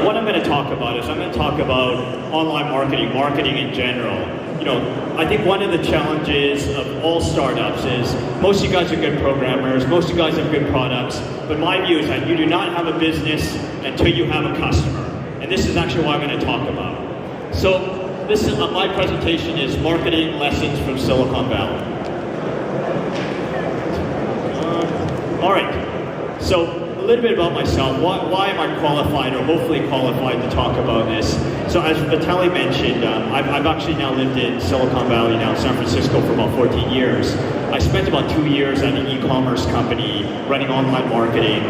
what I'm going to talk about is I'm going to talk about online marketing, marketing in general. I think one of the challenges of all startups is most of you guys are good programmers, most of you guys have good products, but my view is that you do not have a business until you have a customer. And this is actually what I'm going to talk about. So this is my presentation is marketing lessons from Silicon Valley. All right, so a little bit about myself. Why am I qualified, or hopefully qualified, to talk about this? So as Vitaly mentioned, I've actually now lived in Silicon Valley, now in San Francisco, for about 14 years. I spent about 2 years at an e-commerce company running online marketing,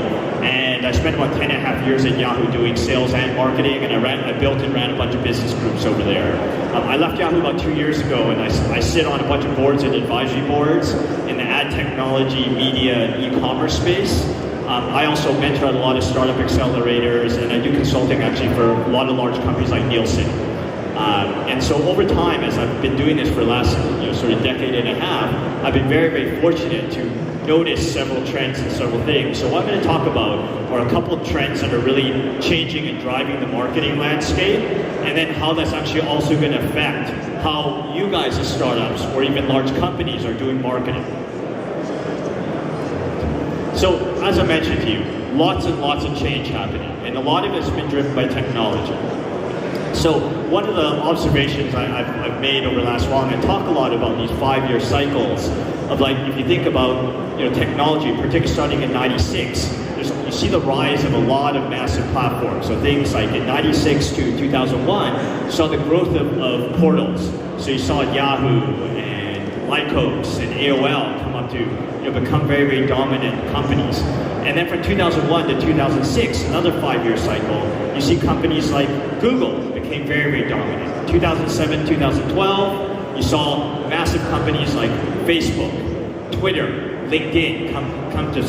and I spent about 10 and a half years at Yahoo doing sales and marketing, and I built and ran a bunch of business groups over there. I left Yahoo about 2 years ago, and I sit on a bunch of boards and advisory boards in the ad technology, media, and e-commerce space. I also mentor at a lot of startup accelerators, and I do consulting actually for a lot of large companies like Nielsen. And so over time, as I've been doing this for the last sort of decade and a half, I've been very, very fortunate to notice several trends and several things. So what I'm going to talk about are a couple of trends that are really changing and driving the marketing landscape, and then how that's actually also going to affect how you guys as startups or even large companies are doing marketing. So, as I mentioned to you, lots and lots of change happening, and a lot of it's been driven by technology. So, one of the observations I've made over the last while, and I talk a lot about these 5-year cycles of, like, if you think about technology, particularly starting in '96, you see the rise of a lot of massive platforms. So things like in '96 to 2001, you saw the growth of portals. So you saw Yahoo and Lycos and AOL come up to become very, very dominant companies. And then from 2001 to 2006, another 5-year cycle, you see companies like Google became very, very dominant. 2007, 2012, you saw massive companies like Facebook, Twitter, LinkedIn come to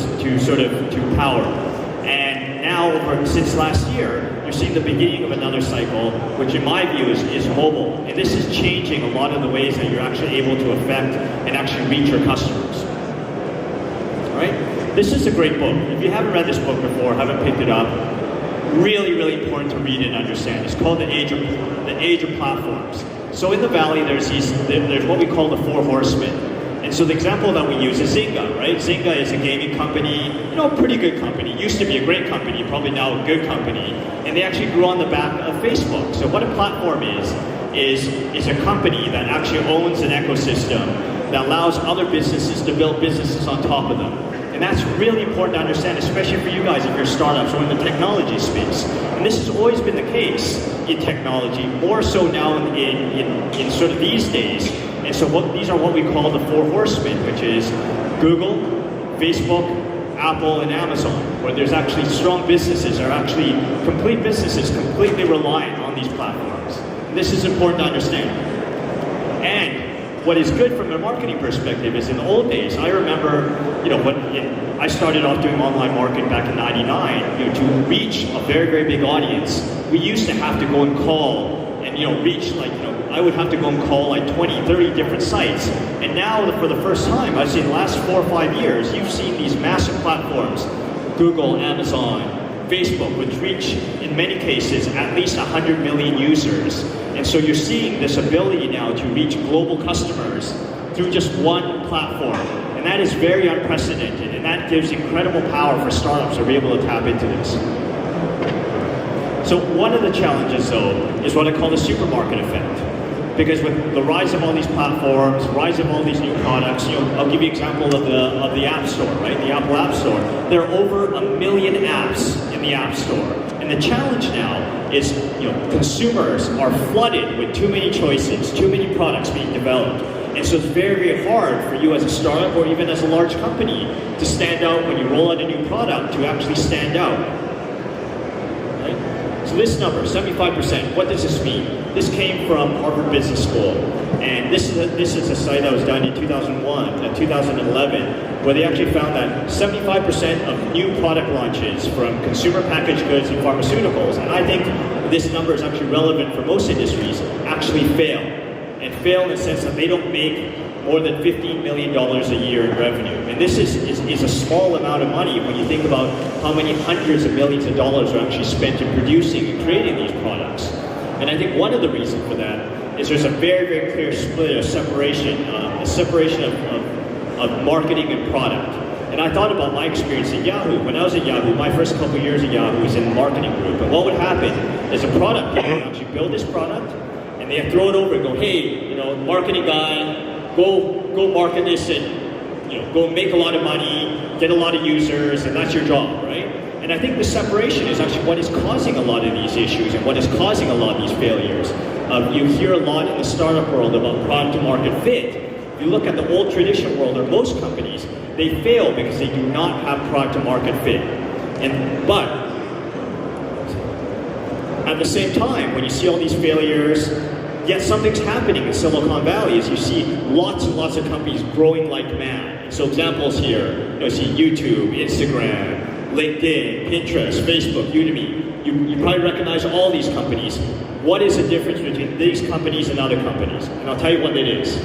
power. And now, since last year, you're seeing the beginning of another cycle, which in my view is mobile. And this is changing a lot of the ways that you're actually able to affect and actually reach your customers. Right? This is a great book. If you haven't read this book before, haven't picked it up, really, really important to read and understand. It's called The Age of Platforms. So in the Valley, there's what we call the 4 horsemen. And so the example that we use is Zynga, right? Zynga is a gaming company, pretty good company. Used to be a great company, probably now a good company. And they actually grew on the back of Facebook. So what a platform is a company that actually owns an ecosystem that allows other businesses to build businesses on top of them. And that's really important to understand, especially for you guys if you're startups or in the technology space. And this has always been the case in technology, more so now in sort of these days. And so these are what we call the 4 horsemen, which is Google, Facebook, Apple, and Amazon, where there's actually strong businesses, or actually complete businesses completely reliant on these platforms. And this is important to understand. And what is good from a marketing perspective is in the old days, I remember, when I started off doing online marketing back in '99, to reach a very, very big audience, we used to have to go and call and, reach, I would have to go and call 20, 30 different sites. And now, for the first time, I've seen the last 4 or 5 years, you've seen these massive platforms, Google, Amazon, Facebook, which reach, in many cases, at least 100 million users. And so you're seeing this ability now to reach global customers through just one platform. And that is very unprecedented, and that gives incredible power for startups to be able to tap into this. So one of the challenges, though, is what I call the supermarket effect. Because with the rise of all these platforms, rise of all these new products, I'll give you an example of the App Store, right? The Apple App Store. There are over 1 million apps in the App Store. And the challenge now is, consumers are flooded with too many choices, too many products being developed. And so it's very, very hard for you as a startup or even as a large company to stand out when you roll out a new product, to actually stand out. Right? So this number, 75%, what does this mean? This came from Harvard Business School. And this is a site that was done in 2011, where they actually found that 75% of new product launches from consumer packaged goods and pharmaceuticals, and I think this number is actually relevant for most industries, actually fail. And fail in the sense that they don't make more than $15 million a year in revenue. And this is a small amount of money when you think about how many hundreds of millions of dollars are actually spent in producing and creating these products. And I think one of the reasons for that is there's a very, very clear split, a separation of marketing and product. And I thought about my experience at Yahoo. When I was at Yahoo, my first couple of years at Yahoo was in the marketing group. And what would happen is a product people would actually build this product, and they throw it over and go, hey, marketing guy, go market this and go make a lot of money, get a lot of users, and that's your job, right? And I think the separation is actually what is causing a lot of these issues and what is causing a lot of these failures. You hear a lot in the startup world about product to market fit. If you look at the old traditional world, or most companies, they fail because they do not have product to market fit. But at the same time, when you see all these failures, yet something's happening in Silicon Valley as you see lots and lots of companies growing like mad. So examples here, you see YouTube, Instagram, LinkedIn, Pinterest, Facebook, Udemy. You probably recognize all these companies. What is the difference between these companies and other companies? And I'll tell you what it is.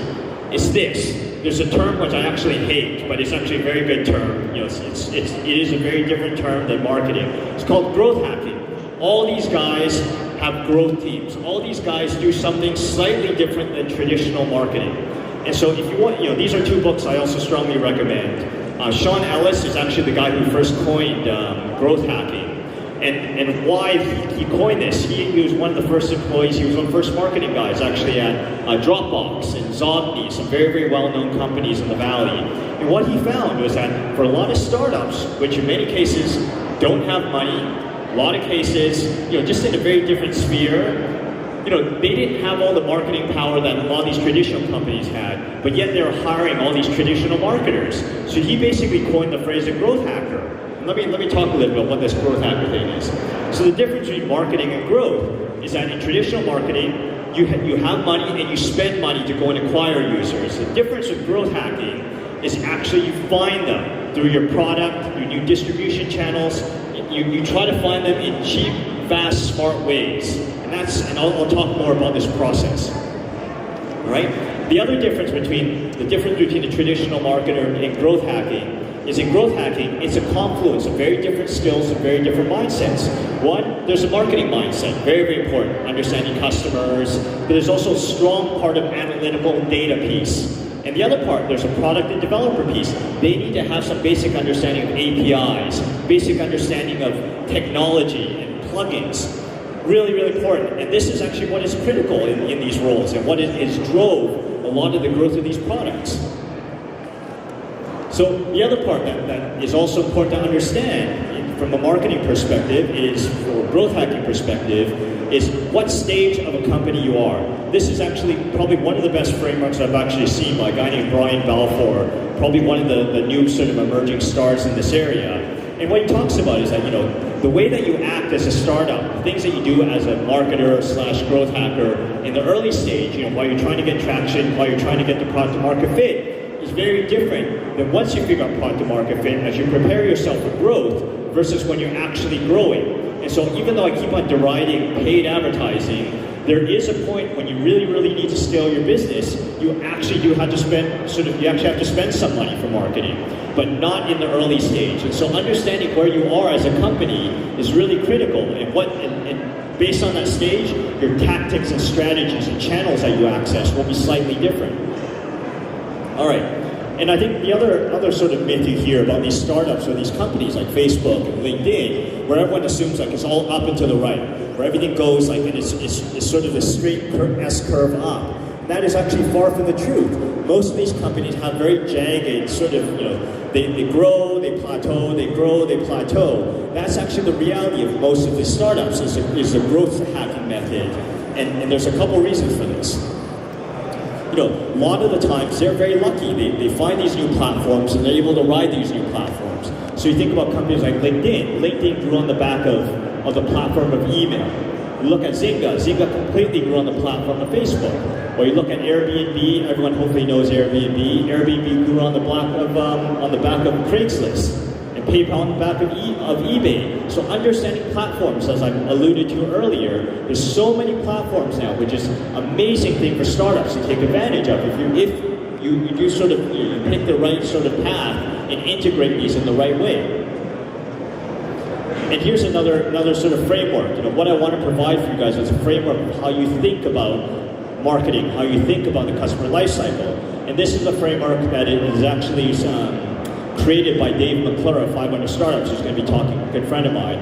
It's this. There's a term which I actually hate, but it's actually a very good term. It is a very different term than marketing. It's called growth hacking. All these guys have growth teams. All these guys do something slightly different than traditional marketing. And so if you want, these are two books I also strongly recommend. Sean Ellis is actually the guy who first coined growth hacking. And why he coined this, he was one of the first employees, he was one of the first marketing guys actually at Dropbox and Zobni, some very, very well-known companies in the Valley. And what he found was that for a lot of startups, which in many cases don't have money, a lot of cases, just in a very different sphere, they didn't have all the marketing power that a lot of these traditional companies had, but yet they were hiring all these traditional marketers. So he basically coined the phrase a growth hacker. Let me talk a little bit about what this growth hacker thing is. So the difference between marketing and growth is that in traditional marketing, you have money and you spend money to go and acquire users. The difference with growth hacking is actually you find them through your product, through new distribution channels. You try to find them in cheap, fast, smart ways. And I'll talk more about this process. All right? The other difference between the traditional marketer and growth hacking is in growth hacking, it's a confluence of very different skills and very different mindsets. One, there's a marketing mindset, very, very important, understanding customers, but there's also a strong part of analytical data piece. And the other part, there's a product and developer piece. They need to have some basic understanding of APIs, basic understanding of technology and plugins. Really, really important. And this is actually what is critical in these roles and what is drove a lot of the growth of these products. So the other part that is also important to understand from a marketing perspective is, or growth hacking perspective, is what stage of a company you are. This is actually probably one of the best frameworks I've actually seen by a guy named Brian Balfour, probably one of the new sort of emerging stars in this area. And what he talks about is that, the way that you act as a startup, things that you do as a marketer / growth hacker in the early stage, while you're trying to get traction, while you're trying to get the product to market fit, is very different than once you figure out product to market fit as you prepare yourself for growth versus when you're actually growing. And so even though I keep on deriding paid advertising, there is a point when you really, really need to scale your business, you actually have to spend some money for marketing, but not in the early stage. And so understanding where you are as a company is really critical. And based on that stage, your tactics and strategies and channels that you access will be slightly different. All right, and I think the other sort of myth you hear about these startups or these companies like Facebook and LinkedIn, where everyone assumes like it's all up and to the right, where everything goes like it's sort of a straight S-curve up. That is actually far from the truth. Most of these companies have very jagged sort of, they grow, they plateau, they grow, they plateau. That's actually the reality of most of the startups is the growth hacking method, and there's a couple reasons for this. A lot of the times they're very lucky. They find these new platforms and they're able to ride these new platforms. So you think about companies like LinkedIn. LinkedIn grew on the back of the platform of email. You look at Zynga. Zynga completely grew on the platform of Facebook. Or you look at Airbnb. Everyone hopefully knows Airbnb. Airbnb grew on the back of Craigslist. And PayPal on the back of eBay. So understanding platforms, as I alluded to earlier, there's so many platforms now, which is an amazing thing for startups to take advantage of. If you do sort of, you pick the right sort of path and integrate these in the right way. And here's another sort of framework. What I want to provide for you guys is a framework of how you think about marketing, how you think about the customer lifecycle. And this is a framework that is actually created by Dave McClure of 500 Startups, who's going to be talking, a good friend of mine.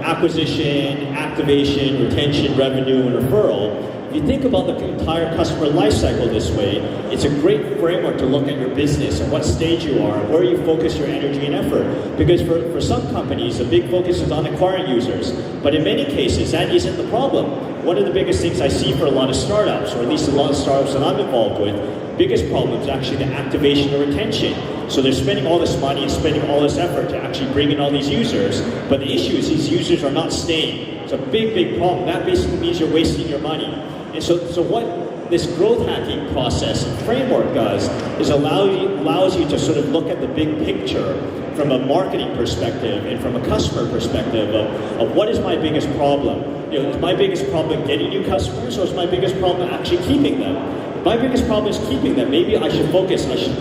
Acquisition, activation, retention, revenue, and referral. If you think about the entire customer lifecycle this way, it's a great framework to look at your business and what stage you are, where you focus your energy and effort. Because for some companies, the big focus is on acquiring users. But in many cases, that isn't the problem. One of the biggest things I see for a lot of startups, or at least a lot of startups that I'm involved with, biggest problem is actually the activation or retention. So they're spending all this money and spending all this effort to actually bring in all these users, but the issue is these users are not staying. It's a big, big problem. That basically means you're wasting your money. And so what this growth hacking process and framework does is allows you to sort of look at the big picture from a marketing perspective and from a customer perspective of what is my biggest problem. Is my biggest problem getting new customers, or is my biggest problem actually keeping them? If my biggest problem is keeping them, maybe I should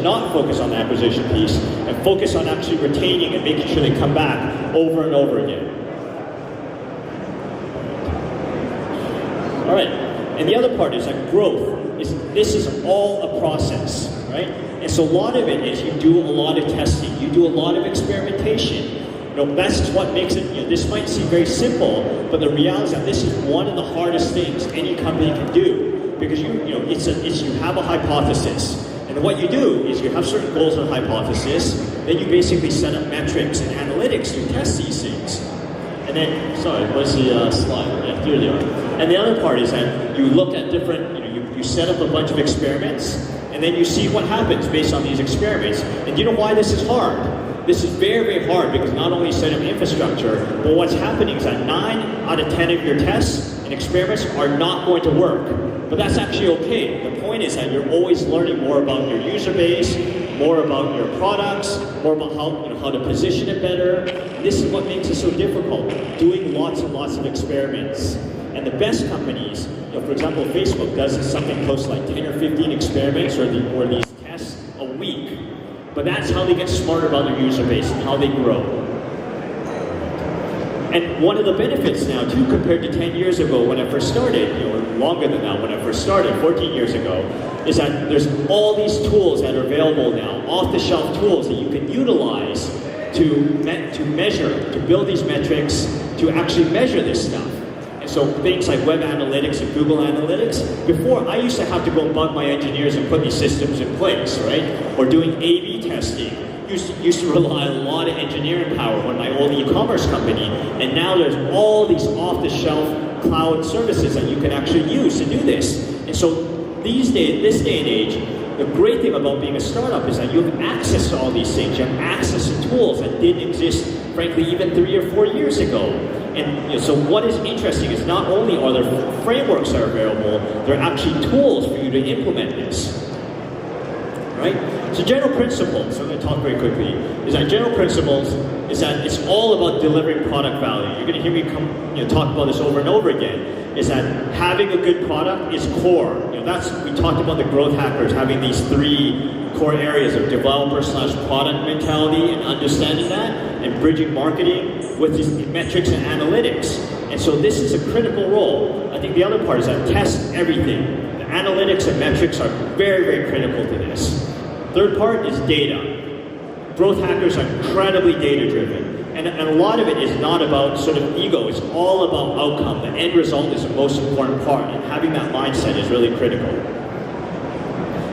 not focus on the acquisition piece and focus on actually retaining and making sure they come back over and over again. All right. And the other part is that growth this is all a process, right? And so a lot of it is you do a lot of testing, you do a lot of experimentation. That's what makes it, this might seem very simple, but the reality is that this is one of the hardest things any company can do, because you have a hypothesis. And what you do is you have certain goals and hypothesis, then you basically set up metrics and analytics to test these things. And then, sorry, where's the slide? Yeah, here they are. And the other part is that you look at different, you set up a bunch of experiments, and then you see what happens based on these experiments. And do you know why this is hard? This is very, very hard, because not only set up infrastructure, but what's happening is that 9 out of 10 of your tests and experiments are not going to work. But that's actually okay. The point is that you're always learning more about your user base, more about your products, more about how to position it better. This is what makes it so difficult, doing lots and lots of experiments. And the best companies, for example, Facebook does something close to like 10 or 15 experiments or these tests a week. But that's how they get smarter about their user base and how they grow. And one of the benefits now, too, compared to 10 years ago when I first started, or longer than that, when I first started, 14 years ago, is that there's all these tools that are available now, off-the-shelf tools that you can utilize to measure, to build these metrics, to actually measure this stuff. And so things like web analytics and Google Analytics, before I used to have to go and bug my engineers and put these systems in place, right? Or doing A/B testing. Used to rely on a lot of engineering power when my old e-commerce company, and now there's all these off-the-shelf cloud services that you can actually use to do this. And so this day and age, the great thing about being a startup is that you have access to all these things. You have access to tools that didn't exist, frankly, even 3 or 4 years ago. And so what is interesting is not only are there frameworks that are available, there are actually tools for you to implement this. Right? So general principles, I'm going to talk very quickly, is that general principles is that it's all about delivering product value. You're going to hear me talk about this over and over again, is that having a good product is core. We talked about the growth hackers having these 3 core areas of developer/product mentality and understanding that, and bridging marketing with these metrics and analytics. And so this is a critical role. I think the other part is that test everything. The analytics and metrics are very, very critical to this. Third part is data. Growth hackers are incredibly data-driven. And a lot of it is not about sort of ego, it's all about outcome. The end result is the most important part, and having that mindset is really critical.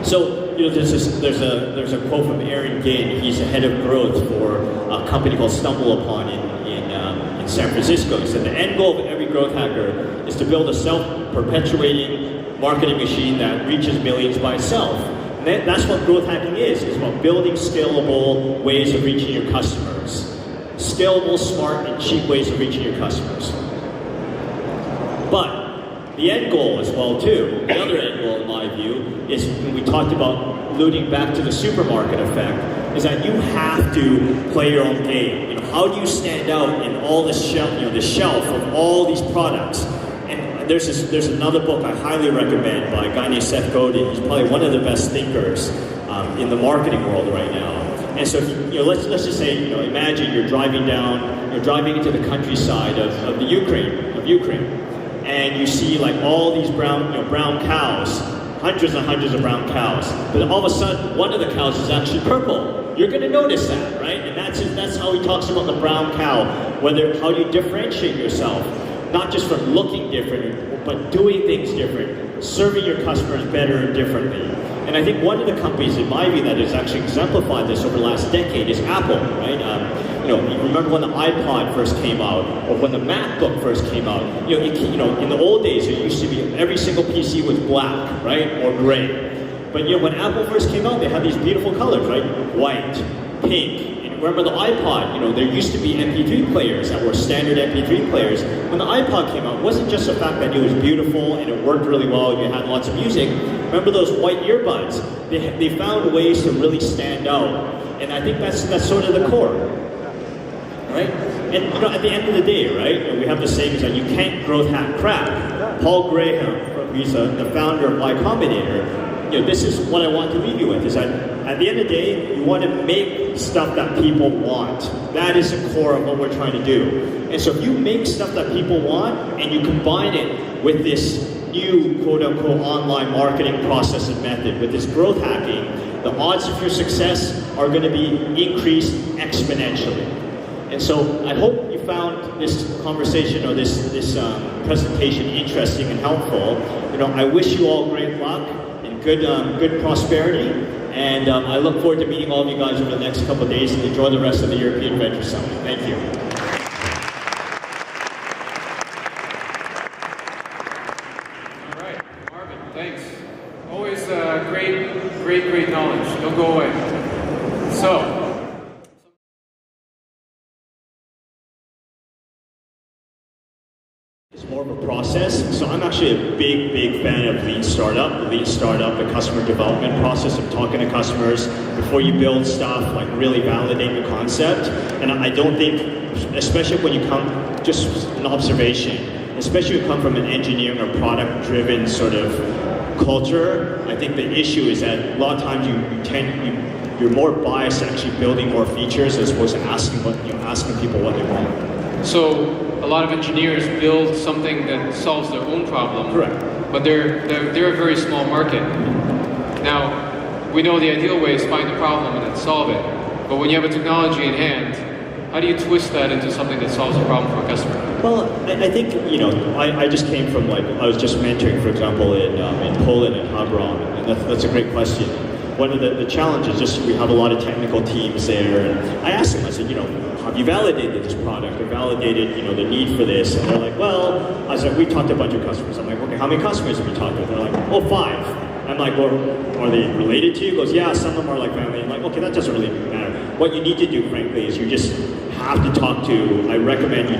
So, there's a quote from Aaron Ginn. He's the head of growth for a company called StumbleUpon in San Francisco. He said the end goal of every growth hacker is to build a self-perpetuating marketing machine that reaches millions by itself. And that's what growth hacking is. It's about building scalable ways of reaching your customers. Scalable, smart, and cheap ways of reaching your customers. But the end goal as well too, the other end goal in my view, is when we talked about alluding back to the supermarket effect, is that you have to play your own game. How do you stand out in all the shelf of all these products? And there's another book I highly recommend by a guy named Seth Godin. He's probably one of the best thinkers in the marketing world right now. And so, let's just say, imagine you're driving into the countryside of Ukraine, and you see like all these brown cows, hundreds and hundreds of brown cows, but all of a sudden one of the cows is actually purple. You're going to notice that, right? And that's how he talks about the brown cow. How do you differentiate yourself, not just from looking different, but doing things different, serving your customers better and differently. And I think one of the companies, in my view, that has actually exemplified this over the last decade is Apple, right? You remember when the iPod first came out, or when the MacBook first came out. In the old days, it used to be every single PC was black, right, or gray. But when Apple first came out, they had these beautiful colors, right? White, pink. And remember the iPod? There used to be MP3 players that were standard MP3 players. When the iPod came out, it wasn't just the fact that it was beautiful and it worked really well, you had lots of music. Remember those white earbuds? They found ways to really stand out. And I think that's sort of the core, right? And at the end of the day, right, we have the saying is that you can't growth hack crap. Paul Graham, he's the founder of Y Combinator. This is what I want to leave you with, is that at the end of the day, you want to make stuff that people want. That is the core of what we're trying to do. And so if you make stuff that people want, and you combine it with this new quote-unquote online marketing process and method, with this growth hacking, the odds of your success are going to be increased exponentially. And so I hope you found this conversation or this presentation interesting and helpful. I wish you all great luck and good prosperity. And I look forward to meeting all of you guys over the next couple of days, and enjoy the rest of the European Venture Summit. Thank you. All right, Marvin, thanks. Always great knowledge. Don't go away. So. It's more of a process. So I'm actually a big fan of Lean Startup. The Lean Startup, the customer development process of talking to customers before you build stuff, like really validate the concept. And I don't think, especially when you come, just an observation, especially when you come from an engineering or product-driven sort of culture, I think the issue is that a lot of times you're more biased to actually building more features as opposed to asking people what they want. So a lot of engineers build something that solves their own problem. Correct. But they're a very small market. Now, we know the ideal way is find the problem and then solve it. But when you have a technology in hand, how do you twist that into something that solves a problem for a customer? Well, I think, I just came from I was just mentoring, for example, in Poland at Habron, and that's a great question. One of the challenges, we have a lot of technical teams there, and I asked them, I said, have you validated this product or validated, the need for this? And they're like, well, I said, we talked to a bunch of customers. I'm like, okay, how many customers have we talked with? They're like, oh, 5. I'm like, well, are they related to you? He goes, yeah, some of them are like family. I'm like, okay, that doesn't really matter. What you need to do, frankly, is you just have to I recommend you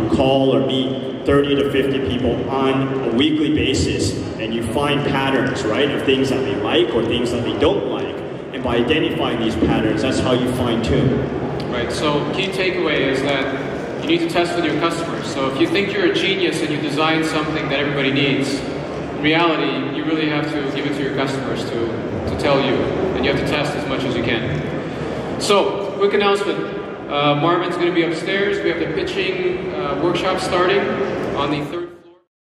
call or meet 30 to 50 people on a weekly basis, and you find patterns, right, of things that they like or things that they don't like. And by identifying these patterns, that's how you fine tune. Right, so key takeaway is that you need to test with your customers. So if you think you're a genius and you design something that everybody needs, in reality, you really have to give it to your customers to tell you, and you have to test as much as you can. So, quick announcement. Marvin's going to be upstairs. We have the pitching workshop starting on the 3rd.